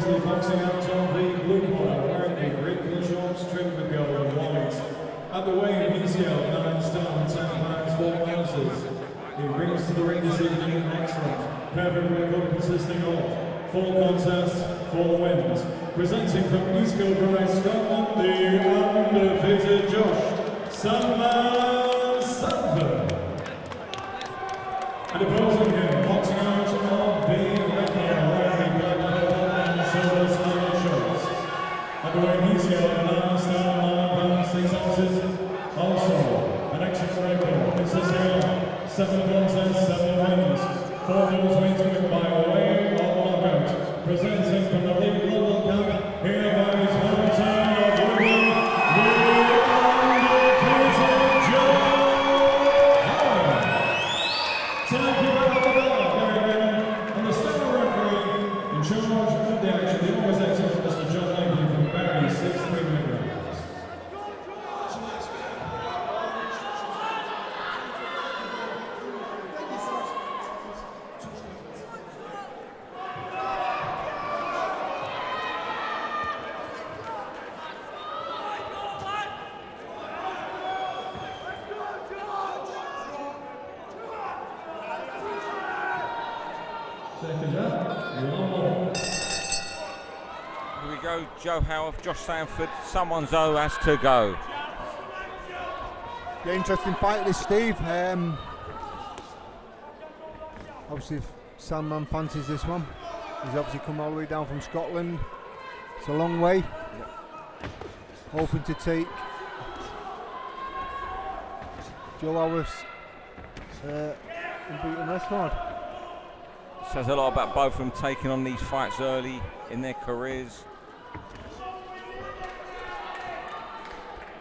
the boxing out of the blue corner, wearing the wrinkle shorts trimmed with gold and white. At the weighing PCL, 9 stone, 10 pounds, 4 ounces. He brings to the ring this evening an excellent, perfect record consisting of 4 contests, 4 wins. Presenting from East Kilbride, Scotland, the undefeated Josh Sandford. And opposing him, boxing out of the red corner, wearing black, purple and silver standard shorts. At the weighing PCL, 9 stone, 9 pounds, 6 ounces. Also, an excellent record consisting of 7 contests, 7 wins. 4 of those wins given by way of knockout. Presenting from the League Global Camp, here by his hometown of Wigan, the undefeated Joe Howarth. Tonight, keep out of the bell, and the star referee in charge of the action, the always excellent Mr. John Lincoln from Barry, 6 3-minute rounds. Here we go, Joe Howarth, Josh Sandford, someone's O has to go. Yeah, interesting fight this, Steve. Obviously, if Sandman fancies this one. He's obviously come all the way down from Scotland. It's a long way. Hoping to take Joe Howarth's unbeaten record. Says a lot about both of them taking on these fights early in their careers.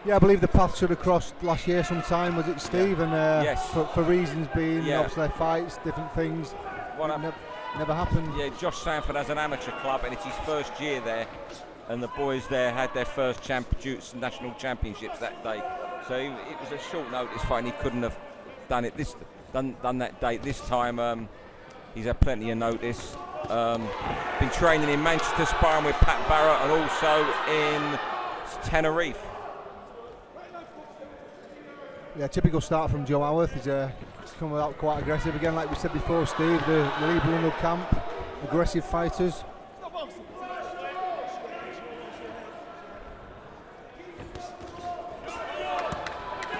Yeah, I believe the path should have crossed last year sometime, was it, Steve? Yeah. And yes. For reasons being, Yeah. obviously fights, different things. Never happened. Yeah, Josh Sandford has an amateur club and it's his first year there, and the boys there had their first national championships that day. So it was a short notice fight and he couldn't have done it done that date. This time he's had plenty of notice. Been training in Manchester, sparring with Pat Barrett, and also in Tenerife. Yeah, typical start from Joe Howarth. He's come out quite aggressive again, like we said before, Steve. The Lee Blundell camp, aggressive fighters.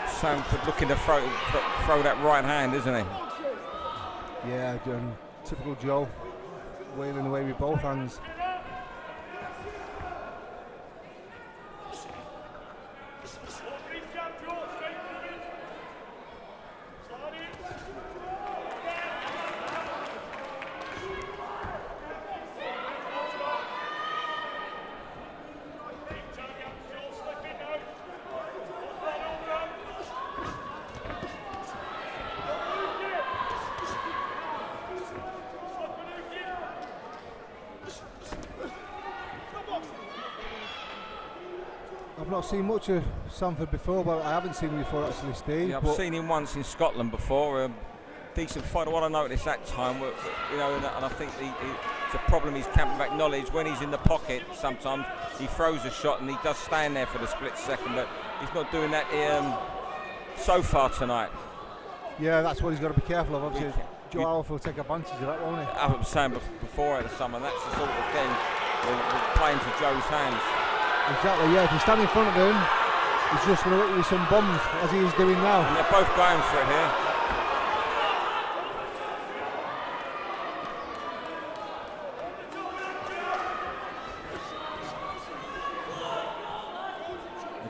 Sandford looking to throw that right hand, isn't he? Yeah, typical Joe, wailing away with both hands. I've not seen much of Sandford before, but I haven't seen him before actually, Steve. Yeah, I've seen him once in Scotland before. Decent fighter. What I noticed that time, you know, and I think it's a problem he's camping back knowledge. When he's in the pocket, sometimes he throws a shot and he does stand there for the split second, but he's not doing that so far tonight. Yeah, that's what he's got to be careful of. Obviously, Joe Howarth will take advantage of that, won't he? I was saying before at the summer, that's the sort of thing we're playing to Joe's hands. Exactly, yeah. If you stand in front of him, he's just going to hit you with some bombs, as he is doing now. And they're both going for it here.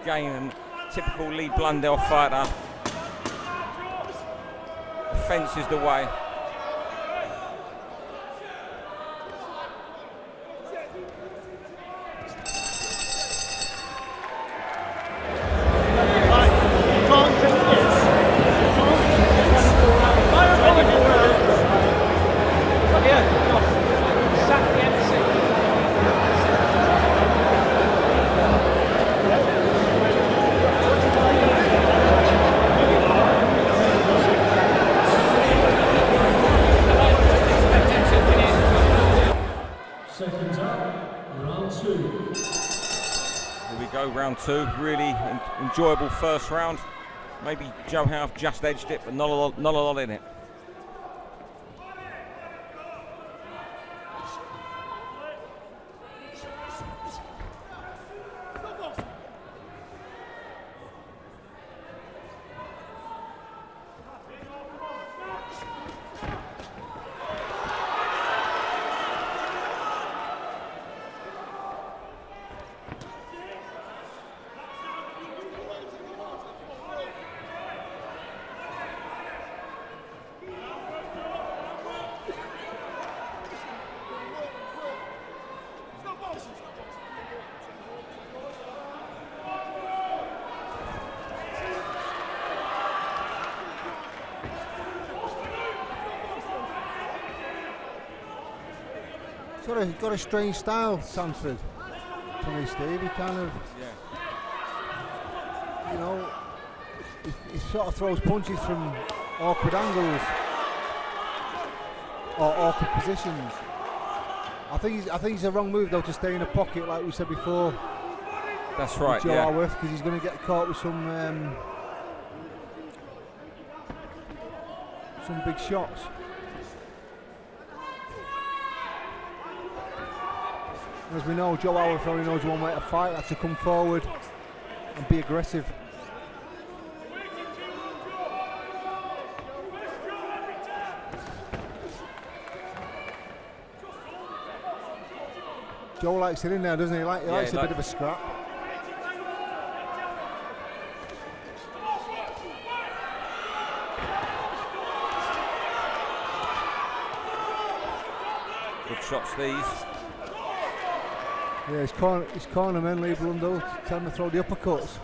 Again, typical Lee Blundell fighter. The fence is the way. Here we go, round 2. Really enjoyable first round. Maybe Joe Howarth just edged it, but not a lot in it. He's got a strange style, Sandford. To me, Steve, he kind of, you know, he sort of throws punches from awkward angles or awkward positions. I think it's a wrong move though to stay in a pocket, like we said before. That's right, Joe Howarth, because he's going to get caught with some big shots. As we know, Joe Howarth only knows one way to fight, that's to come forward and be aggressive. Joe likes it in there, doesn't he? He likes a bit of a scrap. Good shots these. Yeah, his corner men, Lee Blundell, trying to throw the uppercuts.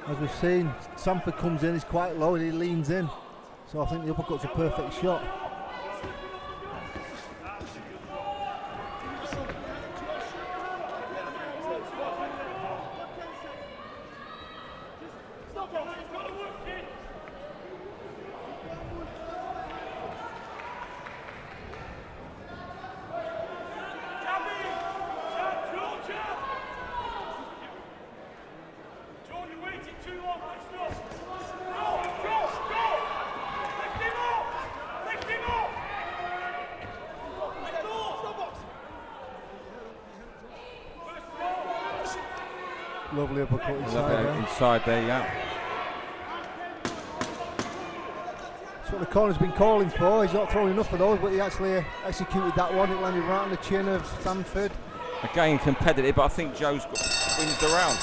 As we've seen, Sandford comes in, he's quite low and he leans in. So I think the uppercut's a perfect shot. Lovely uppercut inside there, yeah. That's what the corner's been calling for. He's not throwing enough of those, but he actually executed that one. It landed right on the chin of Sandford. Again, competitive, but I think Joe's wins the round.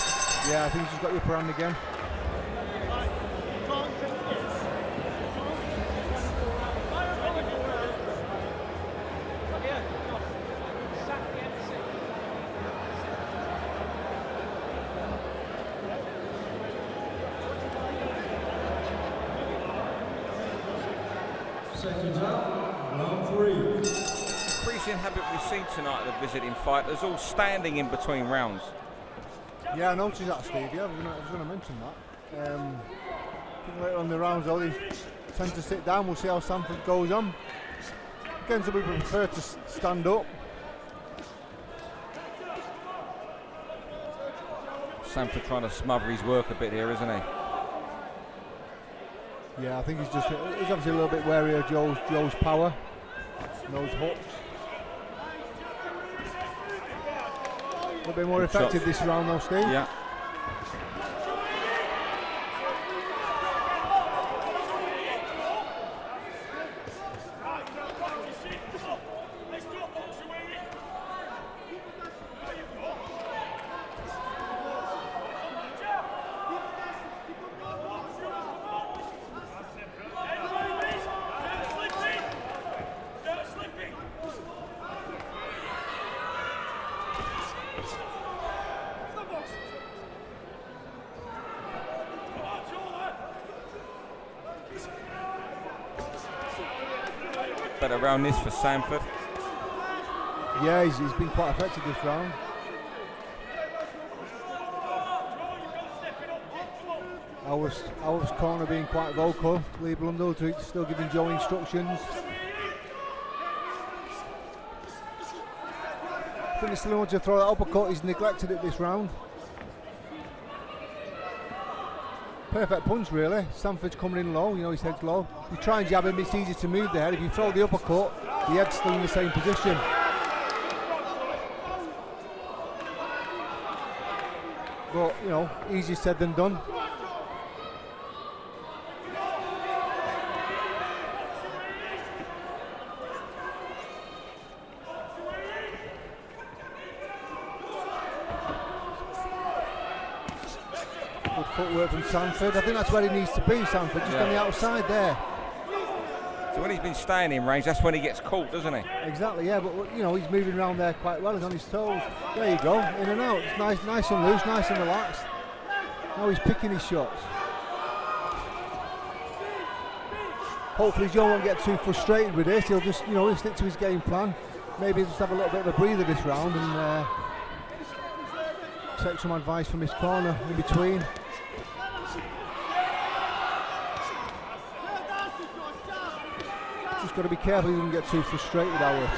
Yeah, I think he's got the upper hand again. Seconds out, round 3. Increasing habit we've seen tonight of the visiting fighters, all standing in between rounds. Yeah, I noticed that, Steve. Yeah, I was going to mention that. I think later on the rounds, though, they tend to sit down. We'll see how Sandford goes on. Again, some people prefer to stand up. Sandford trying to smother his work a bit here, isn't he? Yeah, I think he's obviously a little bit wary of Joe's power, those hooks. A little bit more effective this round though, Steve. Yeah. Better round this for Sandford. Yeah, he's been quite effective this round. Howarth's corner being quite vocal. Lee Blundell still giving Joe instructions. think they still want to throw that uppercut. He's neglected it this round. Perfect punch, really. Sandford's coming in low, you know, his head's low. You try and jab him, it's easy to move the head. If you throw the uppercut, the head's still in the same position. But, you know, easier said than done. Good footwork from Sandford. I think that's where he needs to be, Sandford, just on the outside there. So when he's been staying in range, that's when he gets caught, doesn't he? Exactly, yeah, but you know, he's moving around there quite well. He's on his toes. There you go, in and out. It's nice and loose, nice and relaxed. Now he's picking his shots. Hopefully Joe won't get too frustrated with this. He'll just, you know, he'll stick to his game plan. Maybe just have a little bit of a breather this round and take some advice from his corner in between. Just got to be careful he doesn't get too frustrated, Howarth.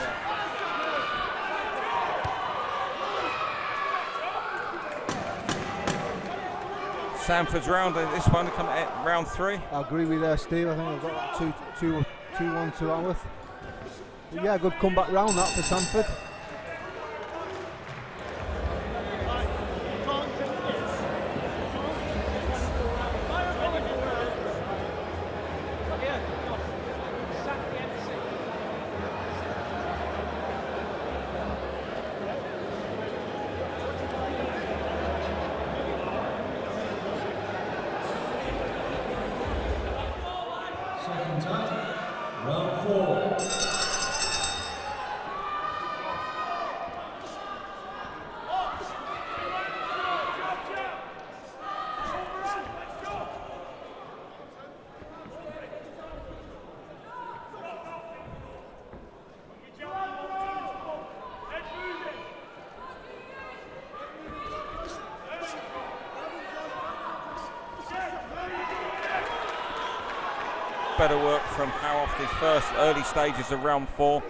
Sandford's round, this one come at round 3. I agree with Steve. I think I've got 2-1 to Howarth. But yeah, good comeback round that for Sandford. Round 4. Better work from Howarth his first early stages of round 4.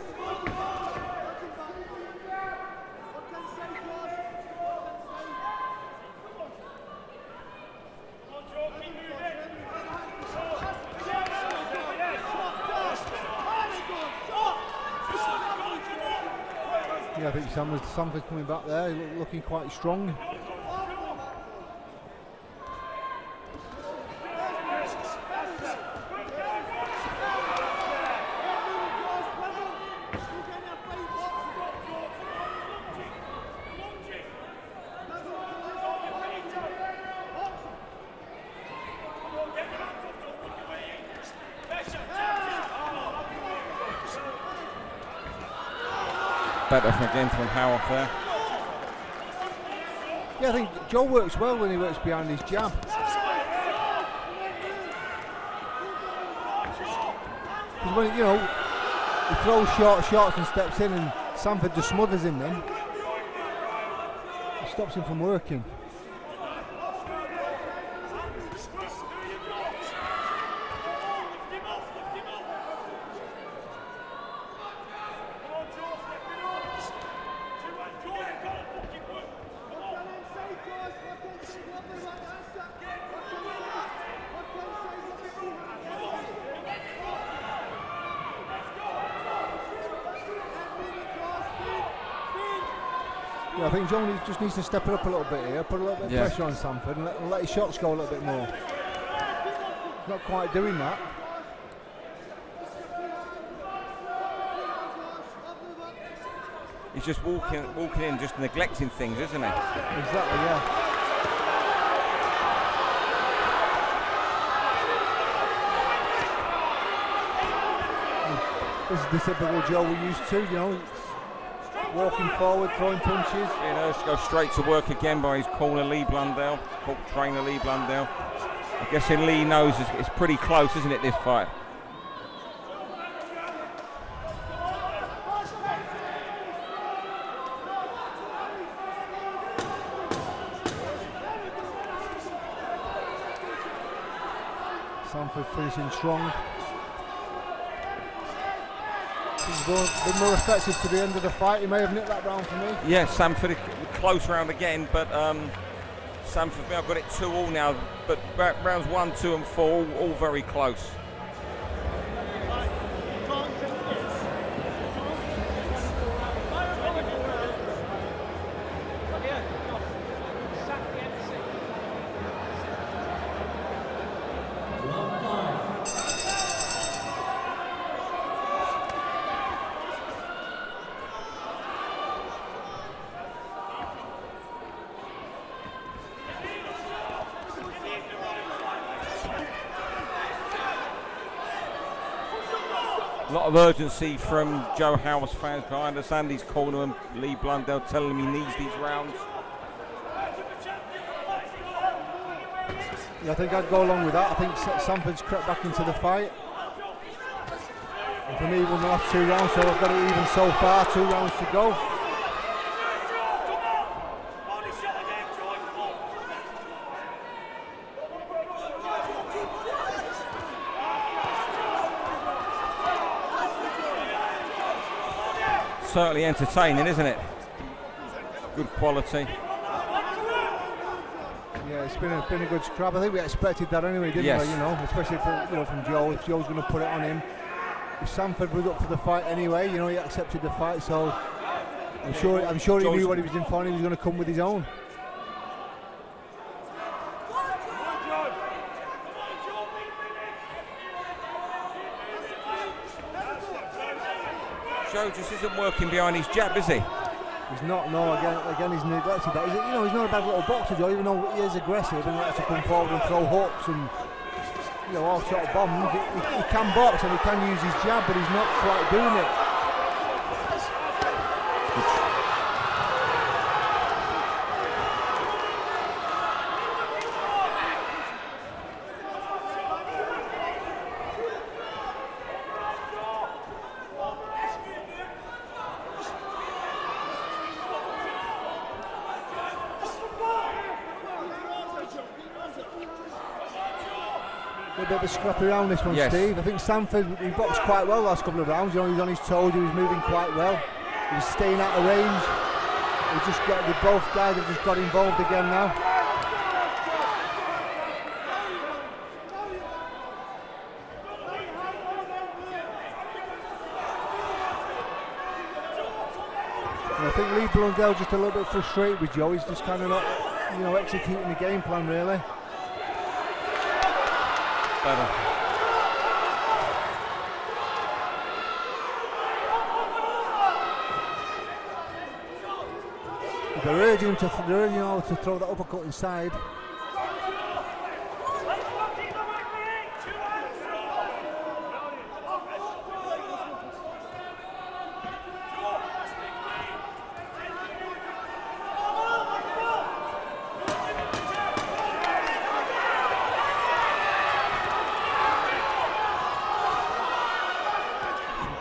Yeah, I think Sandford's coming back there, looking quite strong. Better again from Howarth there. Yeah, I think Joe works well when he works behind his jab. Because when, you know, he throws short shots and steps in and Sandford just smothers him then. It stops him from working. Yeah, I think Joe just needs to step it up a little bit here, put a little bit of pressure on Sandford and let his shots go a little bit more. He's not quite doing that. He's just walking in, just neglecting things, isn't he? Exactly, yeah. This is the typical Joe we're used to, you know. Walking forward, throwing punches. You know, let's go straight to work again by his corner, Lee Blundell, trainer Lee Blundell. I'm guessing Lee knows it's pretty close, isn't it, this fight? Sandford finishing strong. been more effective to the end of the fight. He may have nicked that round for me. Yeah, Sandford close round again, but Sandford, I've got it 2-2 now, but rounds 1, 2 and 4 all very close. A lot of urgency from Joe Howarth fans. I understand he's calling him Lee Blundell, telling him he needs these rounds. Yeah, I think I'd go along with that. I think Sandford's crept back into the fight. And for me, we'll not have 2 rounds, so I've got it even so far. 2 rounds to go. Certainly entertaining, isn't it? Good quality. Yeah, it's been a good scrap. I think we expected that anyway, didn't Yes. we? You know, especially from Joe. If Joe's going to put it on him, if Sandford was up for the fight anyway, you know, he accepted the fight. So I'm sure he knew what he was in for, and he was going to come with his own. Joe just isn't working behind his jab, is he? He's not. No, again, he's neglected that. You know, he's not a bad little boxer, Joe. Even though he is aggressive and likes to come forward and throw hooks and all sort of bombs. He can box and he can use his jab, but he's not quite doing it. A bit of a scrappy round this one, yes. Steve. I think Sandford, he boxed quite well the last couple of rounds. You know, he was on his toes, he was moving quite well. He was staying out of range. Both guys have just got involved again now. And I think Lee Blundell just a little bit frustrated with Joe. He's just kind of not, executing the game plan really. Better. They're urging him to throw that uppercut inside.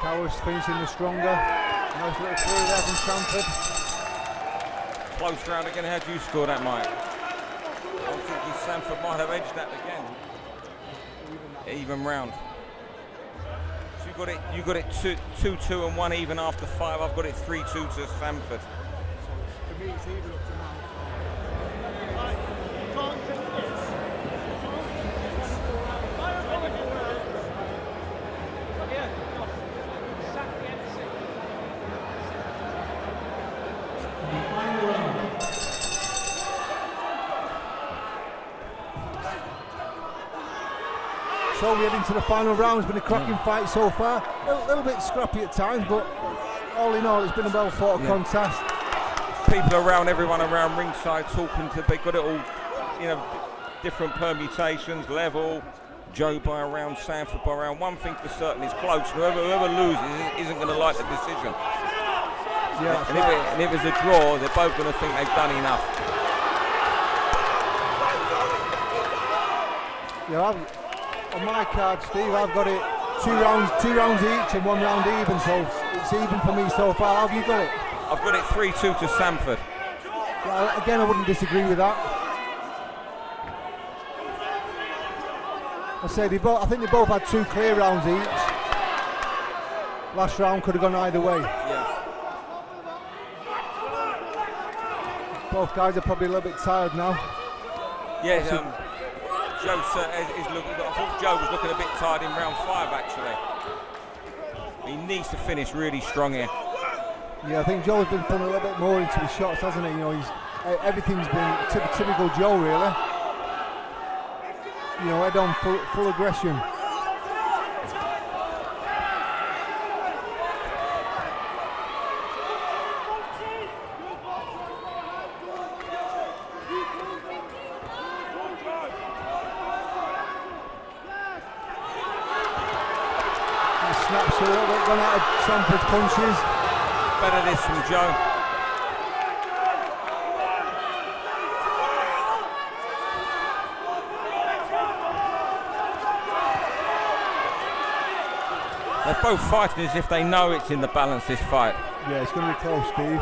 Howarth finishing the stronger. Nice little throw there from Sandford. Close round again. How do you score that, Mike? I'm thinking Sandford might have edged that again. Even round. So you got it 2-2 and 1 even after 5. I've got it 3-2 to Sandford. For me, it's even up to now. So we head into the final round. It's been a cracking fight so far. A little bit scrappy at times, but all in all, it's been a well-fought contest. People around, everyone around ringside talking to. They got it all, different permutations, level. Joe by a round, Sandford by a round. One thing for certain is close. Whoever loses isn't going to like the decision. Yeah, and if it's a draw, they're both going to think they've done enough. Yeah, on my card, Steve, I've got it 2 rounds each and 1 round even, so it's even for me so far. How have you got it? I've got it 3-2 to Sandford. Yeah, again, I wouldn't disagree with that. I think they both had 2 clear rounds each. Last round could have gone either way. Yeah. Both guys are probably a little bit tired now. Yeah, Joe is looking. I thought Joe was looking a bit tired in round 5 actually. He needs to finish really strong here. Yeah, I think Joe's been putting a little bit more into his shots, hasn't he? You know, everything's been typical Joe, really. You know, head on, full aggression. Snaps a little bit, gone out of Sandford's punches. Better this from Joe. They're both fighting as if they know it's in the balance, this fight. Yeah, it's going to be close, Steve.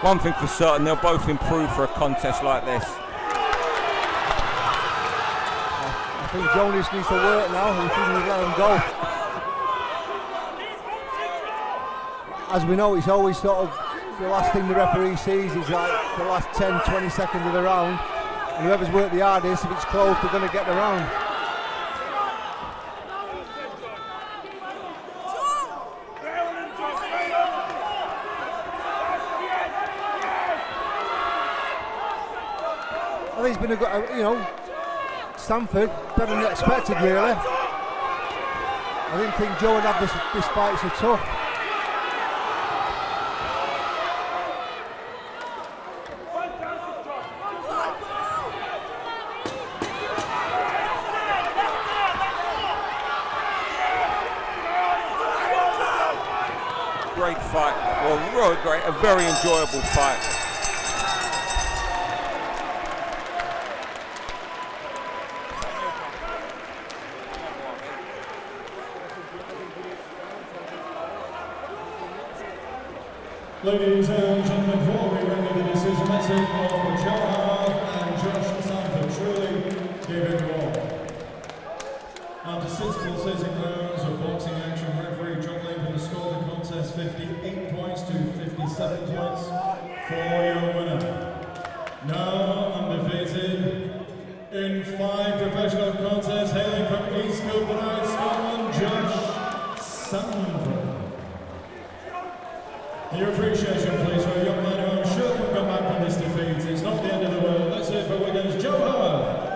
One thing for certain, they'll both improve for a contest like this. I think Jonas needs to work now. He shouldn't let him go. As we know, it's always sort of the last thing the referee sees is like the last 10-20 seconds of the round. And whoever's worked the hardest, if it's close, they're going to get the round. I think it's been a good, you know, Sandford better than expected, really. I didn't think Joe would have this fight so tough. Great fight, well, really great, a very enjoyable fight. Ladies and gentlemen, before we render the decision, let's hear more for Howarth and Josh Sandford. Truly gave it all. After 6 pulsating rounds of boxing action, referee John Latham scored the contest 58 points to 57 points for your winner. Now undefeated in 5 professional contests, hailing from East Kilbride, Scotland, Josh Sandford. Your appreciation, please, for a young man who I'm sure can come back from this defeat. It's not the end of the world. Let's hear it for Wigan's Joe Howarth.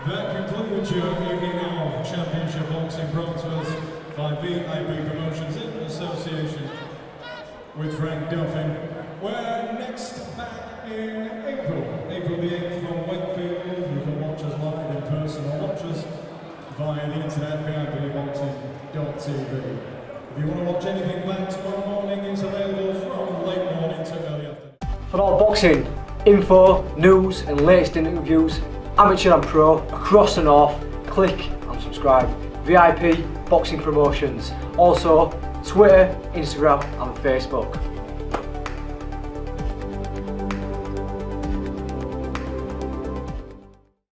That concludes your evening of championship boxing brought to us by VIP Promotions in association with Frank Duffin. We're next back in April the 8th from Wakefield. You can watch us live in person or watch us via the internet, VIPboxing.tv. If you want to watch anything back tomorrow morning, it's available from late morning to early afternoon. For all boxing info, news and latest interviews, amateur and pro, across the north, click and subscribe. VIP Boxing Promotions. Also Twitter, Instagram and Facebook.